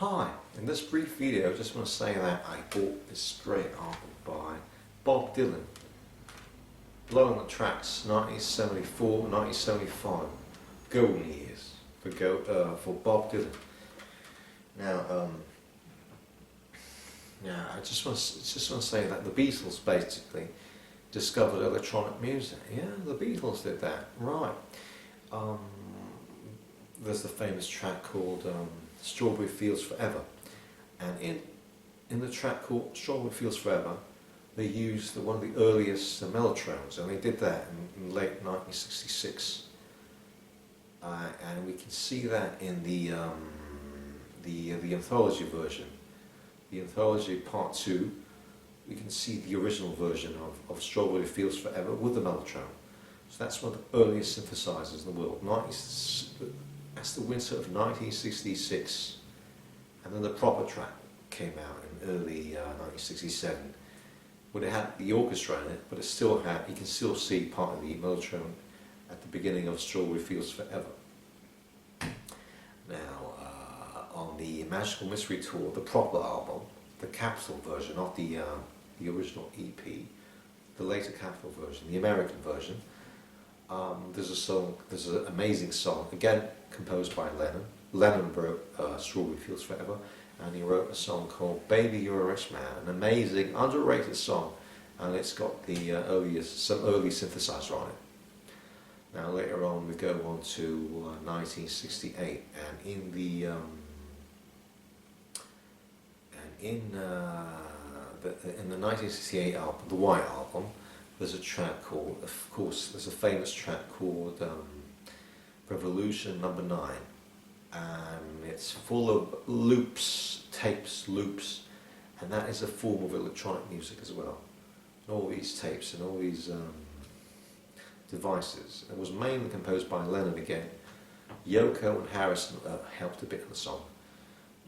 Hi, in this brief video I just want to say that I bought this great album by Bob Dylan, Blowing the Tracks, 1974, 1975, golden years for Bob Dylan. Now, I just want to say that the Beatles basically discovered electronic music. Yeah, the Beatles did that, right. There's the famous track called Strawberry Fields Forever, and in the track called Strawberry Fields Forever they used one of the earliest mellotrons, and they did that in late 1966, and we can see that in the anthology version, the anthology part 2. We can see the original version of Strawberry Fields Forever with the mellotron. So that's one of the earliest synthesizers in the world. That's the winter of 1966, and then the proper track came out in early 1967. Well, it had the orchestra in it, but it still had, you can still see part of the mellotron at the beginning of Strawberry Fields Forever. Now, on the Magical Mystery Tour, the proper album, the Capitol version, not the original EP, the later Capitol version, the American version, there's an amazing song, again composed by Lennon. Lennon wrote Strawberry Fields Forever, and he wrote a song called Baby You're a Rich Man, an amazing, underrated song, and it's got some early synthesizer on it. Now later on we go on to 1968, and in the 1968 album, the White Album, there's a track called, of course, there's a famous track called Revolution Number 9, and it's full of loops, tapes, loops, and that is a form of electronic music as well. And all these tapes and all these devices. It was mainly composed by Lennon again. Yoko and Harrison helped a bit in the song.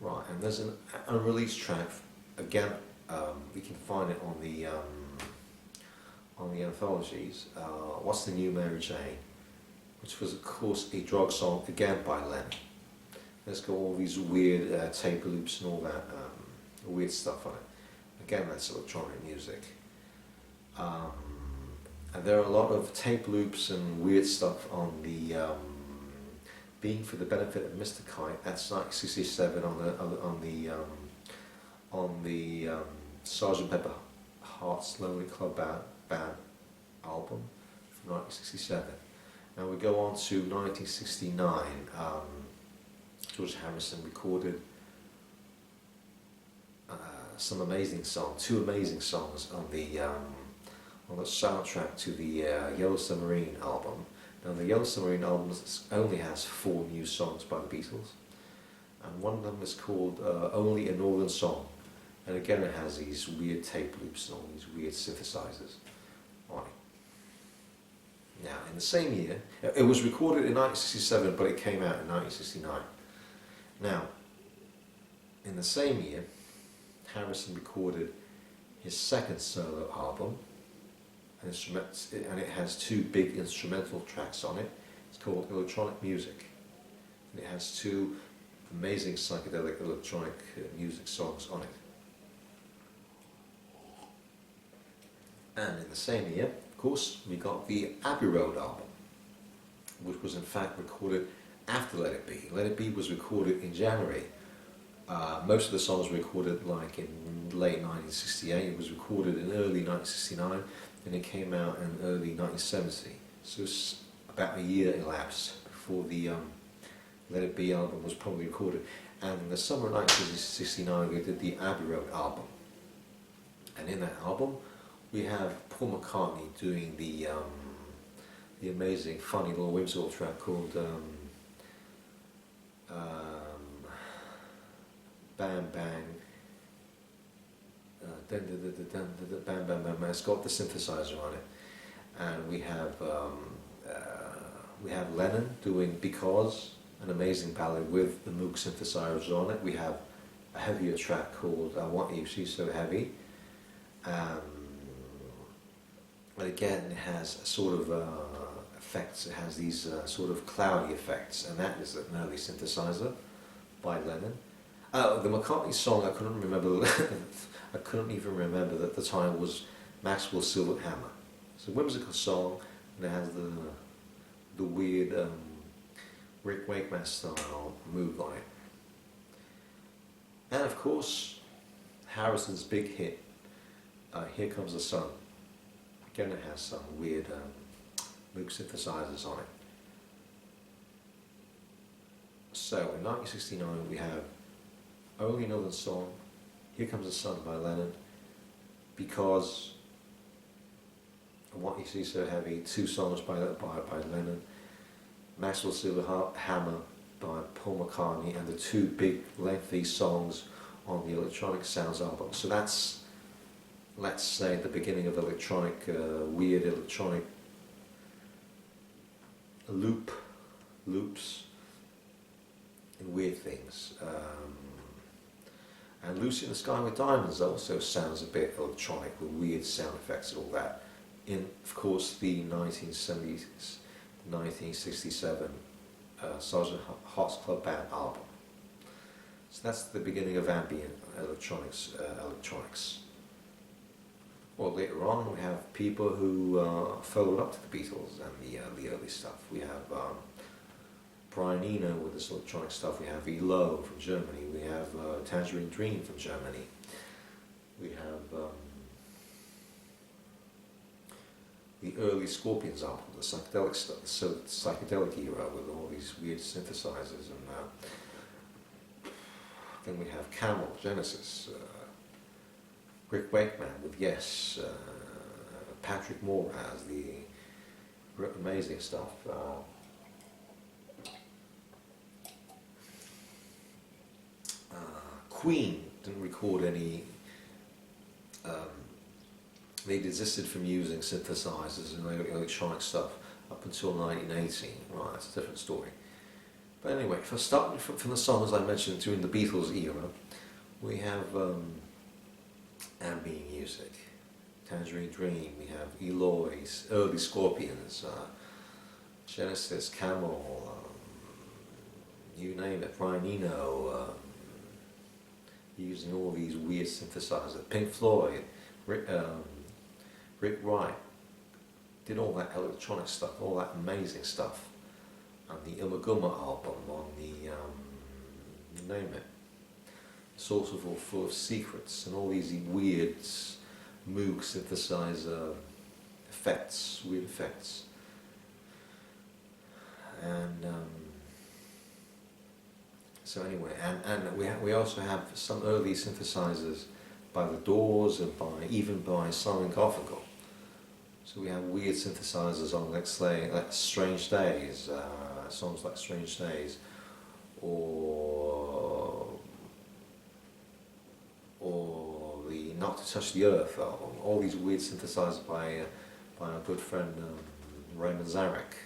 Right, and there's an unreleased track, again, we can find it on the anthologies, What's the New Mary Jane, which was of course a drug song, again by Lennon. It's got all these weird tape loops and all that weird stuff on it. Again, that's electronic music. And there are a lot of tape loops and weird stuff on the Being for the Benefit of Mr. Kite. That's 1967 on the Sgt. Pepper Heart's Lonely Club Band album from 1967. Now we go on to 1969. George Harrison recorded some amazing songs, 2 amazing songs on the soundtrack to the Yellow Submarine album. Now the Yellow Submarine album only has 4 new songs by the Beatles, and one of them is called Only a Northern Song, and again it has these weird tape loops and all these weird synthesizers on it. Now in the same year, it was recorded in 1967 but it came out in 1969. Now in the same year, Harrison recorded his second solo album, and it has 2 big instrumental tracks on it. It's called Electronic Music, and it has 2 amazing psychedelic electronic music songs on it. And in the same year, of course, we got the Abbey Road album, which was in fact recorded after Let It Be. Let It Be was recorded in January. Most of the songs were recorded like in late 1968. It was recorded in early 1969, and it came out in early 1970. So it's about a year elapsed before the Let It Be album was probably recorded. And in the summer of 1969 we did the Abbey Road album. And in that album we have Paul McCartney doing the amazing, funny little whimsical track called Bam Bang, Bam Bam Bam. It's got the synthesizer on it, and we have Lennon doing Because, an amazing ballad with the Moog synthesizers on it. We have a heavier track called I Want You, She's So Heavy, and again it has a sort of effects. It has these sort of cloudy effects, and that is an early synthesizer by Lennon. The McCartney song I couldn't remember. I couldn't even remember that the title was Maxwell's Silver Hammer. It's a whimsical song, and it has the weird Rick Wakeman style move on it. And of course, Harrison's big hit, Here Comes the Sun. Again, it has some weird Moog synthesizers on it. So in 1969 we have Only Another Song, Here Comes the Sun by Lennon, Because I Want You to See So Heavy, two songs by Lennon, Maxwell's Silver Hammer by Paul McCartney, and the two big lengthy songs on the Electronic Sounds album. So that's, let's say, the beginning of electronic, weird electronic loops and weird things. And Lucy in the Sky with Diamonds also sounds a bit electronic with weird sound effects and all that. In, of course, the 1970s, 1967 Sgt. Hot's Club Band album. So that's the beginning of ambient electronics. Well, later on we have people who followed up to the Beatles and the early stuff. We have Brian Eno with this electronic stuff. We have ELO from Germany. We have Tangerine Dream from Germany. We have the early Scorpions album, the psychedelic stuff, so psychedelic era with all these weird synthesizers, and then we have Camel, Genesis, Rick Wakeman with Yes, Patrick Moore as the amazing stuff. Queen didn't record any. They desisted from using synthesizers and electronic stuff up until 1980. Right, that's a different story. But anyway, if I start from the songs I mentioned during the Beatles era, we have ambient music, Tangerine Dream, we have Eloy's, early Scorpions, Genesis, Camel, you name it, Brian Eno, using all these weird synthesizers, Pink Floyd, Rick Wright did all that electronic stuff, all that amazing stuff, and the Ummagumma album on the, you name it, Source of All Full of Secrets, and all these weird Moog synthesizer effects, weird effects, and so anyway, and we also have some early synthesizers by the Doors and even by Simon Garfunkel. So we have weird synthesizers on, let's say, like Strange Days, songs like Strange Days, or the Not to Touch the Earth album. All these weird synthesizers by our good friend Ray Manzarek,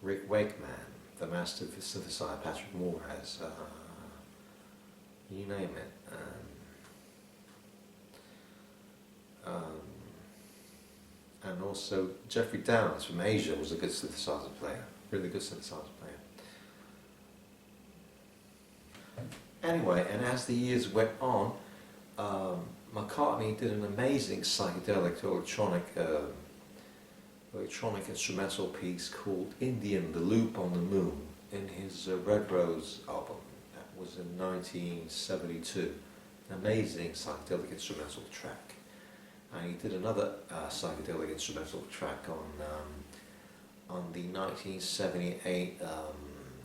Rick Wakeman, the master synthesizer Patrick Moore has, you name it. And also Geoffrey Downes from Asia was a good synthesizer player, really good synthesizer player. Anyway, and as the years went on, McCartney did an amazing psychedelic electronic instrumental piece called Indian, the Loop on the Moon, in his Red Rose album. That was in 1972. An amazing psychedelic instrumental track. And he did another psychedelic instrumental track on the 1978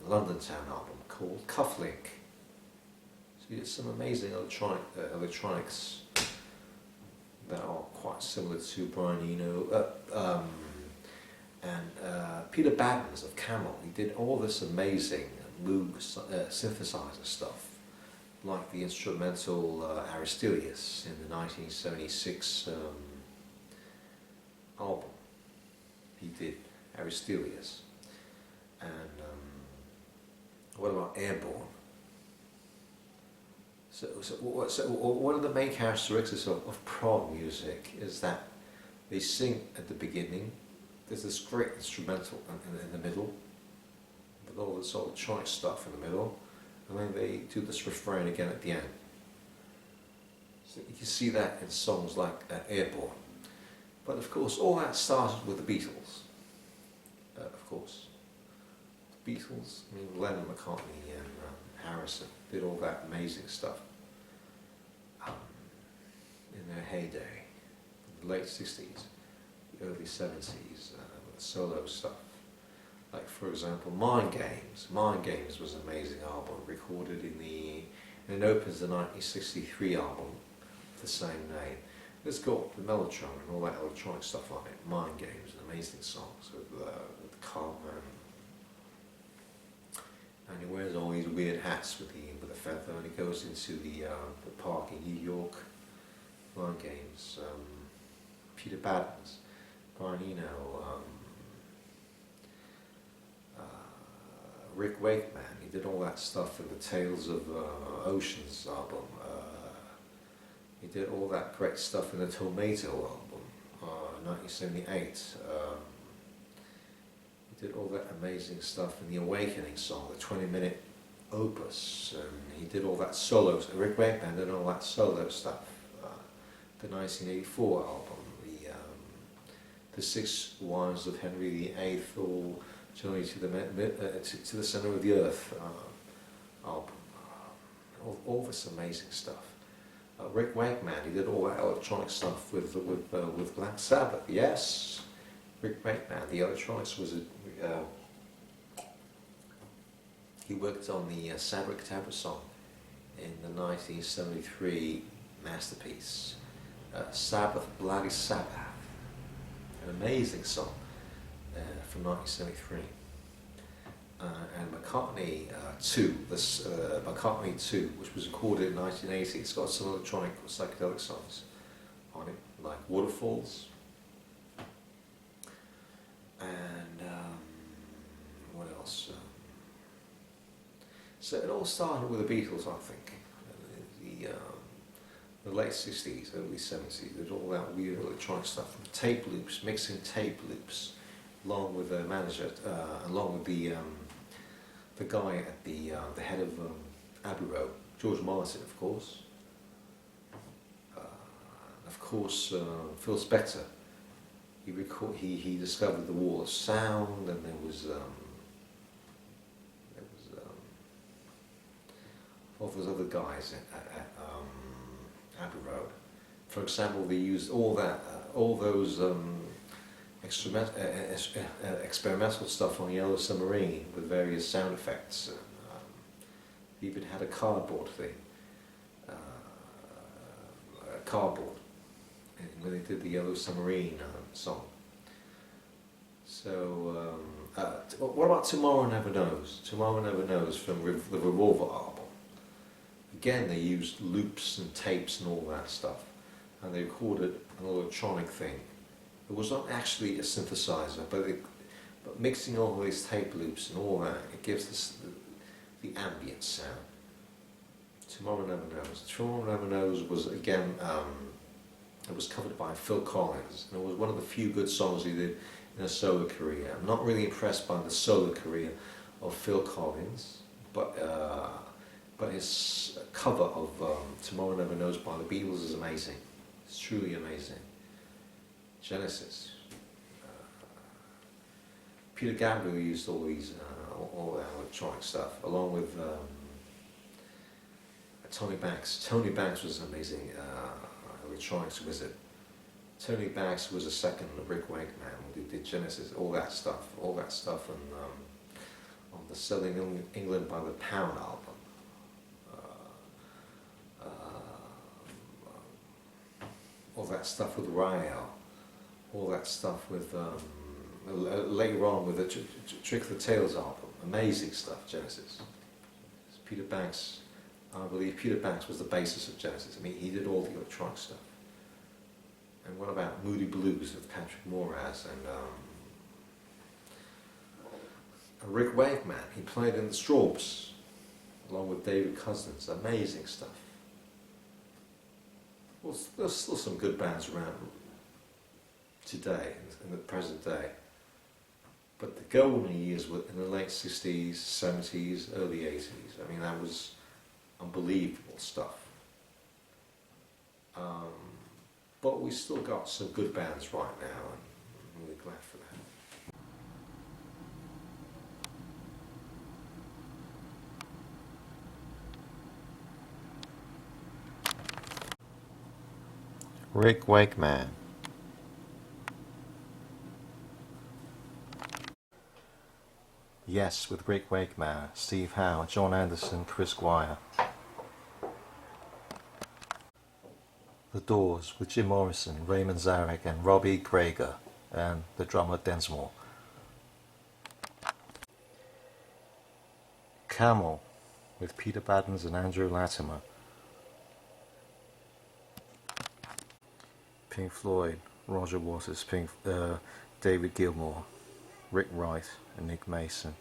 London Town album called Cufflink. So he did some amazing electronics that are quite similar to Brian Eno. And Peter Bardens of Camel, he did all this amazing Moog synthesizer stuff, like the instrumental Aristelius in the 1976 album. He did Aristelius. And what about Airborne? So one of the main characteristics of prog music is that they sing at the beginning. There's this great instrumental in the middle, with all this electronic stuff in the middle, and then they do this refrain again at the end. So you can see that in songs like Airborne. But of course, all that started with the Beatles. Of course, the Beatles. I mean, Lennon, McCartney, and Harrison did all that amazing stuff in their heyday, the late '60s, the early '70s, with solo stuff. Like, for example, Mind Games. Mind Games was an amazing album, recorded and it opens the 1963 album with the same name. It's got the Mellotron and all that electronic stuff on it. Mind Games, an amazing song with Carmen. And he wears all these weird hats with the feather, and he goes into the park in New York. Mind Games. Peter Bardens, Brian Eno, Rick Wakeman. He did all that stuff in the Tales of Oceans album. He did all that great stuff in the Tomato album, 1978. He did all that amazing stuff in the Awakening song, the 20-minute opus. He did all that solo. Rick Wakeman did all that solo stuff. The 1984 album, the Six Wives of Henry VIII, or Journey to the Center of the Earth album. All this amazing stuff. Rick Wakeman, he did all that electronic stuff with Black Sabbath. Yes, Rick Wakeman. The electronics was he worked on the Sabbath song in the 1973 masterpiece, Sabbath, Bloody Sabbath. An amazing song from 1973. And McCartney 2, McCartney 2, which was recorded in 1980, it's got some electronic psychedelic songs on it, like Waterfalls. And what else? So it all started with the Beatles, I think. The late 60s, early 70s, they did all that weird electronic stuff, tape loops, mixing tape loops, along with the manager, along with the guy at the head of Abbey Road, George Martin, of course. Phil Spector. He discovered the wall of sound, and there was all those other guys at Abbey Road. For example, they used all those experimental stuff on Yellow Submarine with various sound effects. They even had a cardboard thing, when they did the Yellow Submarine song. So, what about Tomorrow Never Knows? Tomorrow Never Knows from the Revolver album. Again, they used loops and tapes and all that stuff, and they recorded an electronic thing. It was not actually a synthesizer, but mixing all these tape loops and all that, it gives us the ambient sound. Tomorrow Never Knows. Tomorrow Never Knows was, again, it was covered by Phil Collins, and it was one of the few good songs he did in a solo career. I'm not really impressed by the solo career of Phil Collins, but his cover of Tomorrow Never Knows by the Beatles is amazing. It's truly amazing. Genesis. Peter Gabriel used all these, all that electronic stuff, along with Tony Banks. Tony Banks was an amazing electronics wizard. Tony Banks was a second Rick Wakeman, who did Genesis, all that stuff, on the Selling England by the Pound album. All that stuff with Rael, all that stuff with, later on with the Trick of the Tails album, amazing stuff, Genesis. Peter Banks, I believe Peter Banks was the basis of Genesis. I mean, he did all the electronic stuff. And what about Moody Blues with Patrick Moraz and Rick Wakeman? He played in the Strawbs, along with David Cousins, amazing stuff. Well, there's still some good bands around today, in the present day. But the golden years were in the late 60s, 70s, early 80s. I mean, that was unbelievable stuff. But we still got some good bands right now, and I'm really glad for that. Wakeman. Yes, with Wakeman, Steve Howe, John Anderson, Chris Squire. The Doors with Jim Morrison, Ray Manzarek and Robbie Krieger, and the drummer Densmore. Camel with Peter Bardens and Andrew Latimer. Pink Floyd, Roger Waters, David Gilmour, Rick Wright and Nick Mason.